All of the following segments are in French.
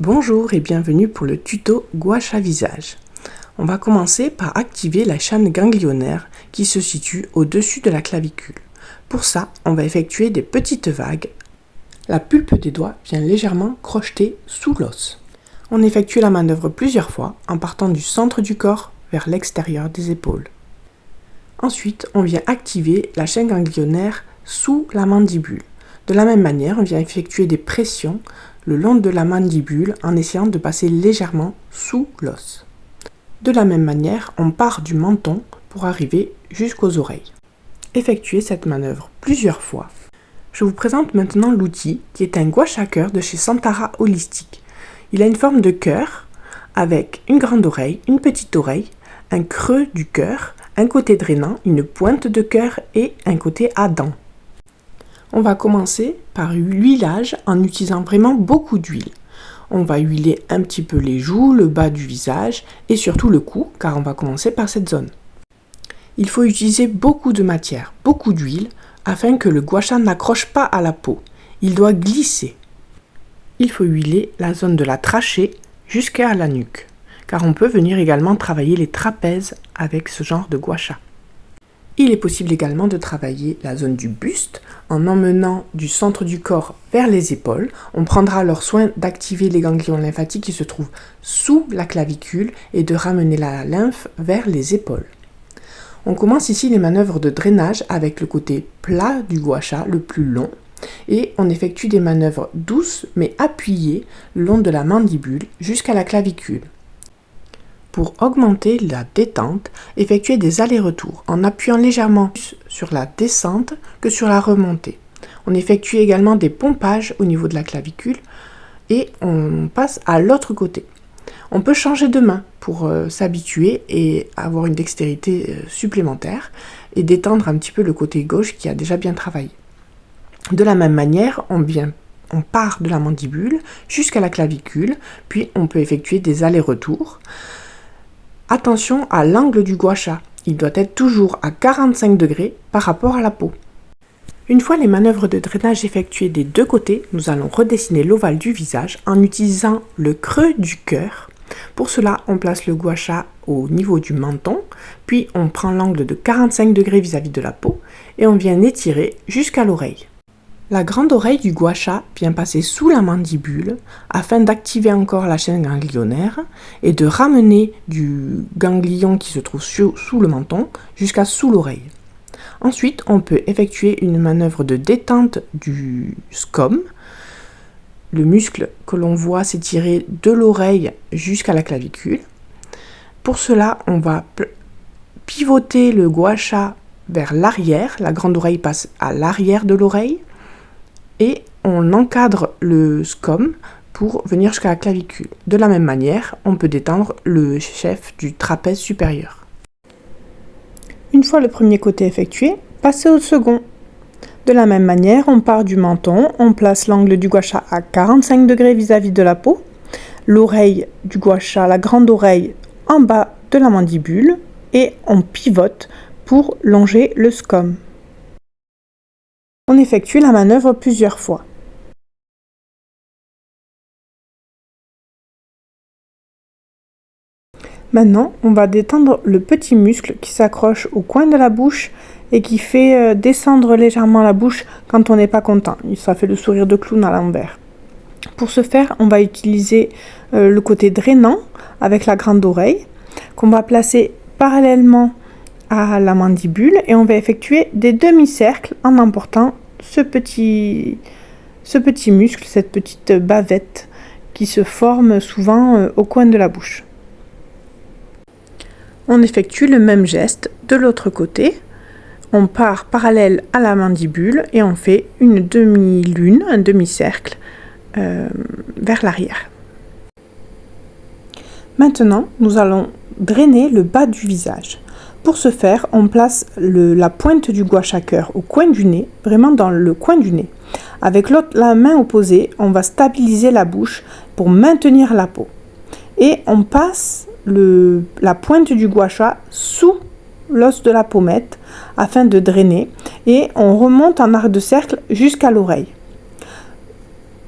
Bonjour et bienvenue pour le tuto gua sha visage. On va commencer par activer la chaîne ganglionnaire qui se situe au-dessus de la clavicule. Pour ça, on va effectuer des petites vagues. La pulpe des doigts vient légèrement crocheter sous l'os. On effectue la manœuvre plusieurs fois en partant du centre du corps vers l'extérieur des épaules. Ensuite, on vient activer la chaîne ganglionnaire sous la mandibule. De la même manière, on vient effectuer des pressions le long de la mandibule en essayant de passer légèrement sous l'os. De la même manière, on part du menton pour arriver jusqu'aux oreilles. Effectuez cette manœuvre plusieurs fois. Je vous présente maintenant l'outil qui est un gua sha cœur de chez Santara Holistic. Il a une forme de cœur avec une grande oreille, une petite oreille, un creux du cœur, un côté drainant, une pointe de cœur et un côté à dents. On va commencer par l'huilage en utilisant vraiment beaucoup d'huile. On va huiler un petit peu les joues, le bas du visage et surtout le cou, car on va commencer par cette zone. Il faut utiliser beaucoup de matière, beaucoup d'huile, afin que le gua sha n'accroche pas à la peau. Il doit glisser. Il faut huiler la zone de la trachée jusqu'à la nuque, car on peut venir également travailler les trapèzes avec ce genre de gua sha. Il est possible également de travailler la zone du buste en emmenant du centre du corps vers les épaules. On prendra alors soin d'activer les ganglions lymphatiques qui se trouvent sous la clavicule et de ramener la lymphe vers les épaules. On commence ici les manœuvres de drainage avec le côté plat du gua sha, le plus long, et on effectue des manœuvres douces mais appuyées le long de la mandibule jusqu'à la clavicule. Pour augmenter la détente, effectuez des allers-retours en appuyant légèrement plus sur la descente que sur la remontée. On effectue également des pompages au niveau de la clavicule et on passe à l'autre côté. On peut changer de main pour s'habituer et avoir une dextérité supplémentaire et détendre un petit peu le côté gauche qui a déjà bien travaillé. De la même manière, on part de la mandibule jusqu'à la clavicule, puis on peut effectuer des allers-retours. Attention à l'angle du gua sha, il doit être toujours à 45 degrés par rapport à la peau. Une fois les manœuvres de drainage effectuées des deux côtés, nous allons redessiner l'ovale du visage en utilisant le creux du cœur. Pour cela, on place le gua sha au niveau du menton, puis on prend l'angle de 45 degrés vis-à-vis de la peau et on vient étirer jusqu'à l'oreille. La grande oreille du gua sha vient passer sous la mandibule afin d'activer encore la chaîne ganglionnaire et de ramener du ganglion qui se trouve sous le menton jusqu'à sous l'oreille. Ensuite, on peut effectuer une manœuvre de détente du scom, le muscle que l'on voit s'étirer de l'oreille jusqu'à la clavicule. Pour cela, on va pivoter le gua sha vers l'arrière, la grande oreille passe à l'arrière de l'oreille. Et on encadre le scom pour venir jusqu'à la clavicule. De la même manière, on peut détendre le chef du trapèze supérieur. Une fois le premier côté effectué, passez au second. De la même manière, on part du menton, on place l'angle du gua sha à 45 degrés vis-à-vis de la peau, l'oreille du gua sha, la grande oreille en bas de la mandibule, et on pivote pour longer le scom. On effectue la manœuvre plusieurs fois. Maintenant, on va détendre le petit muscle qui s'accroche au coin de la bouche et qui fait descendre légèrement la bouche quand on n'est pas content. Ça fait le sourire de clown à l'envers. Pour ce faire, on va utiliser le côté drainant avec la grande oreille qu'on va placer parallèlement à la mandibule et on va effectuer des demi-cercles en emportant ce petit muscle, cette petite bavette qui se forme souvent au coin de la bouche. On effectue le même geste de l'autre côté. On part parallèle à la mandibule et on fait une demi-lune, un demi-cercle vers l'arrière. Maintenant, nous allons drainer le bas du visage. Pour ce faire, on place la pointe du gua sha cœur au coin du nez, vraiment dans le coin du nez. Avec la main opposée, on va stabiliser la bouche pour maintenir la peau. Et on passe la pointe du gua sha sous l'os de la pommette afin de drainer. Et on remonte en arc de cercle jusqu'à l'oreille.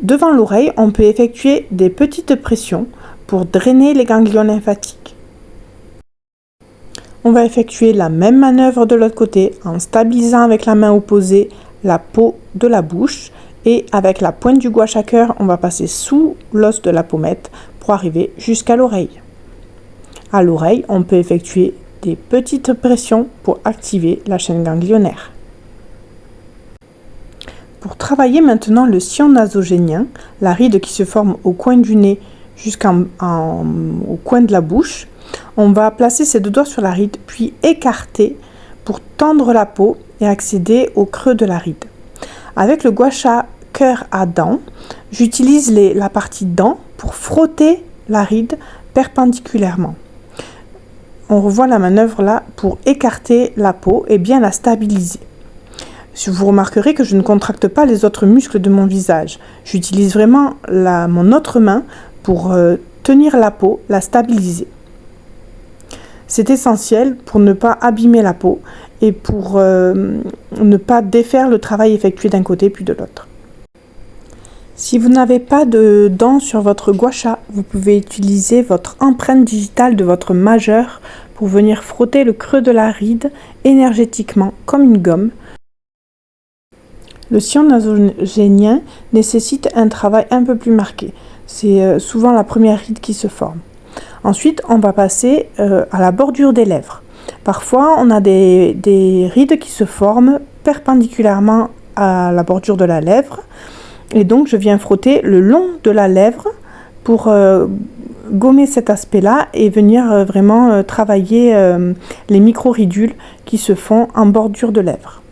Devant l'oreille, on peut effectuer des petites pressions pour drainer les ganglions lymphatiques. On va effectuer la même manœuvre de l'autre côté en stabilisant avec la main opposée la peau de la bouche et avec la pointe du gua sha cœur, on va passer sous l'os de la pommette pour arriver jusqu'à l'oreille. À l'oreille, on peut effectuer des petites pressions pour activer la chaîne ganglionnaire. Pour travailler maintenant le sillon nasogénien, la ride qui se forme au coin du nez jusqu'au coin de la bouche, on va placer ses deux doigts sur la ride puis écarter pour tendre la peau et accéder au creux de la ride. Avec le gua sha cœur à dents, j'utilise la partie dents pour frotter la ride perpendiculairement. On revoit la manœuvre là pour écarter la peau et bien la stabiliser. Vous remarquerez que je ne contracte pas les autres muscles de mon visage. J'utilise vraiment mon autre main pour tenir la peau, la stabiliser. C'est essentiel pour ne pas abîmer la peau et pour ne pas défaire le travail effectué d'un côté puis de l'autre. Si vous n'avez pas de dents sur votre gua sha, vous pouvez utiliser votre empreinte digitale de votre majeur pour venir frotter le creux de la ride énergétiquement comme une gomme. Le sillon nasogénien nécessite un travail un peu plus marqué. C'est souvent la première ride qui se forme. Ensuite, on va passer à la bordure des lèvres. Parfois, on a des rides qui se forment perpendiculairement à la bordure de la lèvre. Et donc, je viens frotter le long de la lèvre pour gommer cet aspect-là et venir vraiment travailler les micro-ridules qui se font en bordure de lèvres.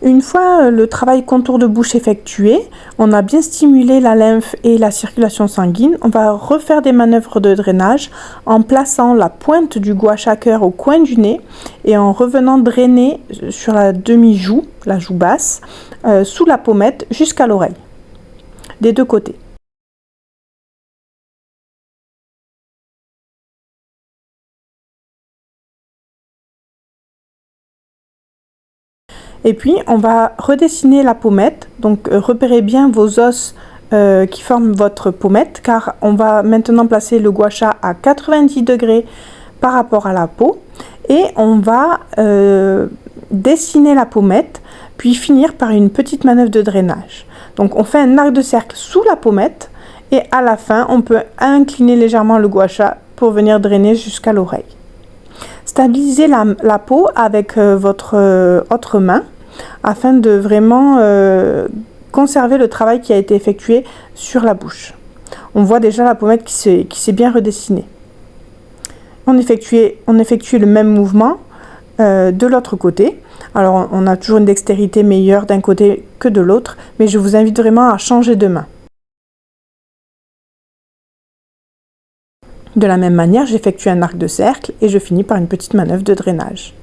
Une fois le travail contour de bouche effectué, on a bien stimulé la lymphe et la circulation sanguine. On va refaire des manœuvres de drainage en plaçant la pointe du gua sha cœur au coin du nez et en revenant drainer sur la demi-joue, la joue basse, sous la pommette jusqu'à l'oreille, des deux côtés. Et puis, on va redessiner la pommette. Donc, repérez bien vos os qui forment votre pommette, car on va maintenant placer le gua sha à 90 degrés par rapport à la peau. Et on va dessiner la pommette, puis finir par une petite manœuvre de drainage. Donc, on fait un arc de cercle sous la pommette. Et à la fin, on peut incliner légèrement le gua sha pour venir drainer jusqu'à l'oreille. Stabilisez la peau avec votre autre main afin de vraiment conserver le travail qui a été effectué sur la bouche. On voit déjà la pommette qui s'est bien redessinée. On effectue le même mouvement de l'autre côté. Alors on a toujours une dextérité meilleure d'un côté que de l'autre, mais je vous invite vraiment à changer de main. De la même manière, j'effectue un arc de cercle et je finis par une petite manœuvre de drainage.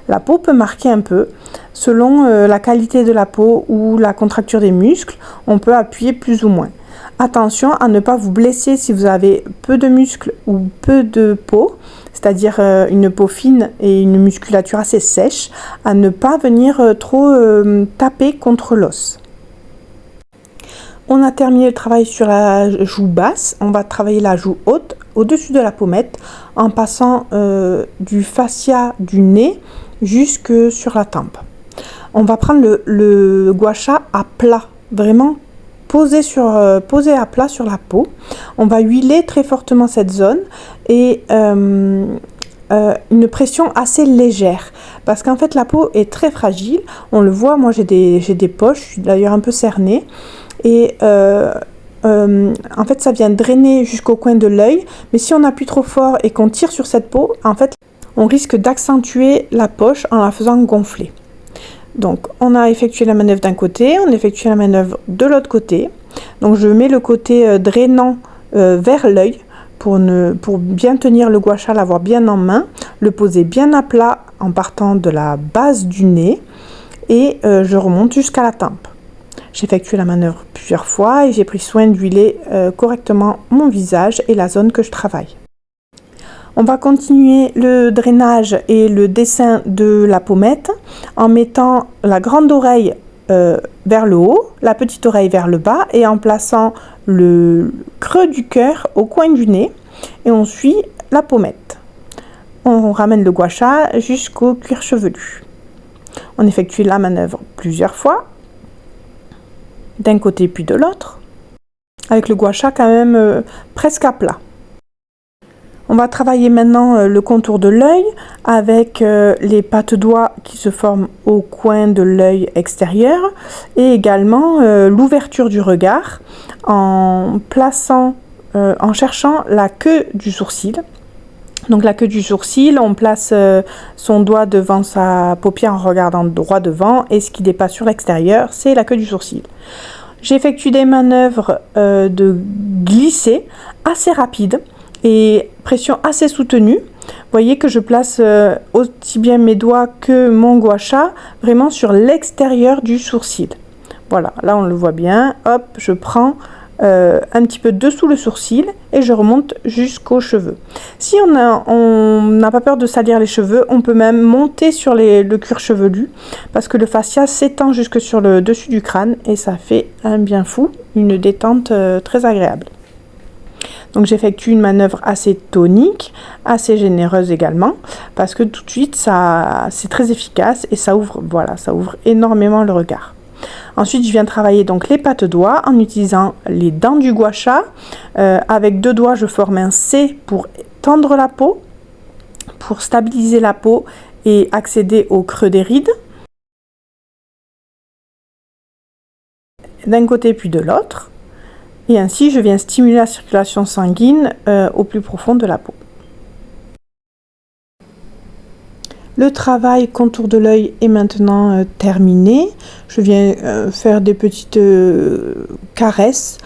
La peau peut marquer un peu. Selon la qualité de la peau ou la contracture des muscles, on peut appuyer plus ou moins. Attention à ne pas vous blesser si vous avez peu de muscles ou peu de peau, c'est-à-dire une peau fine et une musculature assez sèche, à ne pas venir trop taper contre l'os. On a terminé le travail sur la joue basse. On va travailler la joue haute au-dessus de la pommette en passant du fascia du nez jusque sur la tempe. On va prendre le gua sha à plat, vraiment posé à plat sur la peau. On va huiler très fortement cette zone et une pression assez légère parce qu'en fait la peau est très fragile. On le voit, moi j'ai des poches, je suis d'ailleurs un peu cernée. Et en fait, ça vient drainer jusqu'au coin de l'œil. Mais si on appuie trop fort et qu'on tire sur cette peau, en fait, on risque d'accentuer la poche en la faisant gonfler. Donc, on a effectué la manœuvre d'un côté, on effectue la manœuvre de l'autre côté. Donc, je mets le côté drainant vers l'œil pour bien tenir le gua sha, l'avoir bien en main, le poser bien à plat en partant de la base du nez et je remonte jusqu'à la tempe. J'ai effectué la manœuvre plusieurs fois et j'ai pris soin d'huiler correctement mon visage et la zone que je travaille. On va continuer le drainage et le dessin de la pommette en mettant la grande oreille vers le haut, la petite oreille vers le bas et en plaçant le creux du cœur au coin du nez et on suit la pommette. On ramène le gua sha jusqu'au cuir chevelu. On effectue la manœuvre plusieurs fois, d'un côté puis de l'autre, avec le gua sha quand même presque à plat. On va travailler maintenant le contour de l'œil avec les pattes doigts qui se forment au coin de l'œil extérieur et également l'ouverture du regard en plaçant, en cherchant la queue du sourcil. Donc la queue du sourcil, on place son doigt devant sa paupière en regardant droit devant et ce qui dépasse sur l'extérieur, c'est la queue du sourcil. J'effectue des manœuvres de glisser assez rapides et pression assez soutenue. Vous voyez que je place aussi bien mes doigts que mon gua sha vraiment sur l'extérieur du sourcil. Voilà, là on le voit bien. Hop, je prends un petit peu dessous le sourcil et je remonte jusqu'aux cheveux. Si on n'a pas peur de salir les cheveux, on peut même monter sur le cuir chevelu parce que le fascia s'étend jusque sur le dessus du crâne et ça fait un bien fou, une détente très agréable. Donc j'effectue une manœuvre assez tonique, assez généreuse également, parce que tout de suite c'est très efficace et ça ouvre, voilà, ça ouvre énormément le regard. Ensuite je viens travailler donc les pattes doigts en utilisant les dents du gua sha. Avec deux doigts je forme un C pour tendre la peau, pour stabiliser la peau et accéder au creux des rides. D'un côté puis de l'autre. Et ainsi, je viens stimuler la circulation sanguine au plus profond de la peau. Le travail contour de l'œil est maintenant terminé. Je viens faire des petites caresses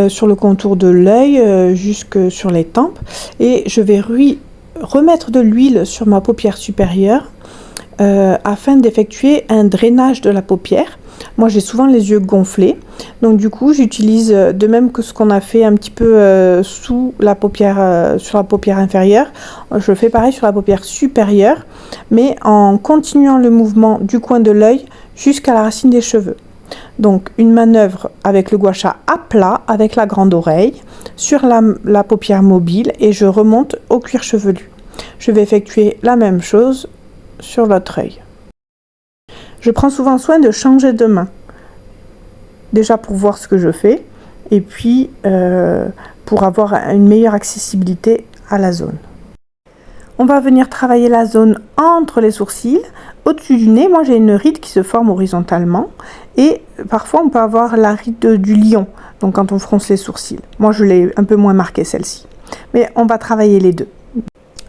sur le contour de l'œil jusque sur les tempes. Et je vais remettre de l'huile sur ma paupière supérieure afin d'effectuer un drainage de la paupière. Moi j'ai souvent les yeux gonflés, donc du coup j'utilise de même que ce qu'on a fait un petit peu sous la paupière, sur la paupière inférieure, je fais pareil sur la paupière supérieure, mais en continuant le mouvement du coin de l'œil jusqu'à la racine des cheveux. Donc une manœuvre avec le gua sha à plat, avec la grande oreille, sur la paupière mobile et je remonte au cuir chevelu. Je vais effectuer la même chose sur l'autre œil. Je prends souvent soin de changer de main, déjà pour voir ce que je fais, et puis pour avoir une meilleure accessibilité à la zone. On va venir travailler la zone entre les sourcils, au-dessus du nez. Moi j'ai une ride qui se forme horizontalement, et parfois on peut avoir la ride du lion, donc quand on fronce les sourcils. Moi je l'ai un peu moins marquée celle-ci, mais on va travailler les deux.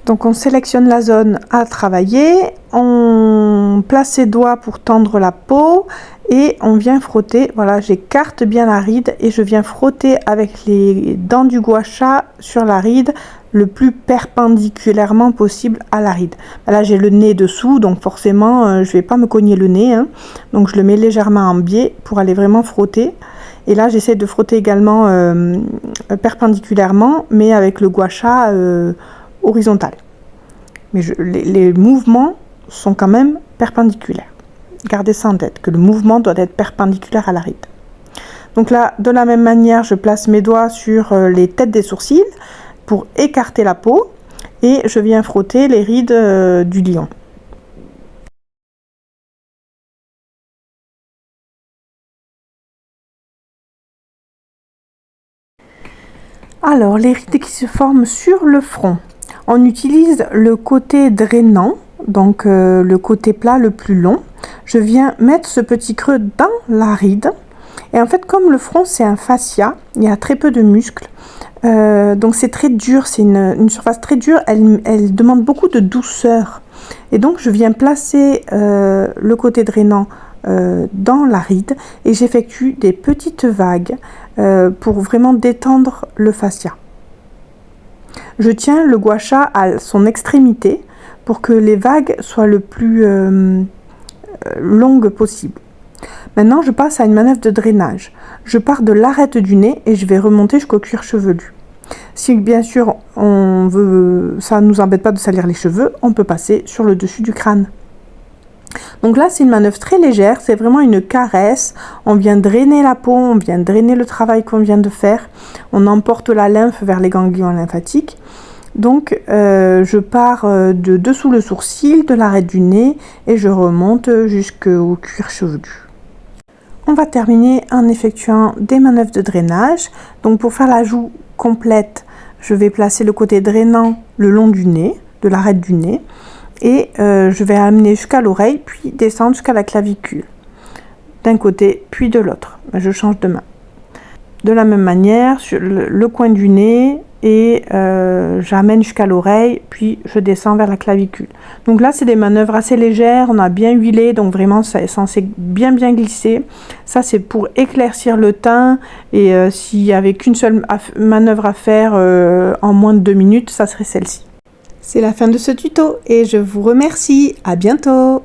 Donc on sélectionne la zone à travailler, on place ses doigts pour tendre la peau et on vient frotter. Voilà, j'écarte bien la ride et je viens frotter avec les dents du gua sha sur la ride le plus perpendiculairement possible à la ride. Là j'ai le nez dessous, donc forcément je vais pas me cogner le nez, hein. Donc je le mets légèrement en biais pour aller vraiment frotter. Et là j'essaie de frotter également perpendiculairement, mais avec le gua sha horizontal. Mais les mouvements sont quand même perpendiculaires. Gardez ça en tête, que le mouvement doit être perpendiculaire à la ride. Donc là, de la même manière, je place mes doigts sur les têtes des sourcils pour écarter la peau et je viens frotter les rides du lion. Alors, les rides qui se forment sur le front. On utilise le côté drainant, donc le côté plat le plus long. Je viens mettre ce petit creux dans la ride. Et en fait, comme le front, c'est un fascia, il y a très peu de muscles. Donc c'est très dur, c'est une surface très dure, elle demande beaucoup de douceur. Et donc je viens placer le côté drainant dans la ride et j'effectue des petites vagues pour vraiment détendre le fascia. Je tiens le gua sha à son extrémité pour que les vagues soient le plus longues possible. Maintenant, je passe à une manœuvre de drainage. Je pars de l'arête du nez et je vais remonter jusqu'au cuir chevelu. Si bien sûr ça ne nous embête pas de salir les cheveux, on peut passer sur le dessus du crâne. Donc là, c'est une manœuvre très légère, c'est vraiment une caresse. On vient drainer la peau, on vient drainer le travail qu'on vient de faire. On emporte la lymphe vers les ganglions lymphatiques. Donc, je pars de dessous le sourcil, de l'arête du nez et je remonte jusqu'au cuir chevelu. On va terminer en effectuant des manœuvres de drainage. Donc, pour faire la joue complète, je vais placer le côté drainant le long du nez, de l'arête du nez. Et je vais amener jusqu'à l'oreille, puis descendre jusqu'à la clavicule. D'un côté, puis de l'autre. Je change de main. De la même manière, sur le coin du nez, et j'amène jusqu'à l'oreille, puis je descends vers la clavicule. Donc là, c'est des manœuvres assez légères, on a bien huilé, donc vraiment, ça est censé bien glisser. Ça, c'est pour éclaircir le teint, et s'il n'y avait qu'une seule manœuvre à faire en moins de 2 minutes, ça serait celle-ci. C'est la fin de ce tuto et je vous remercie. À bientôt!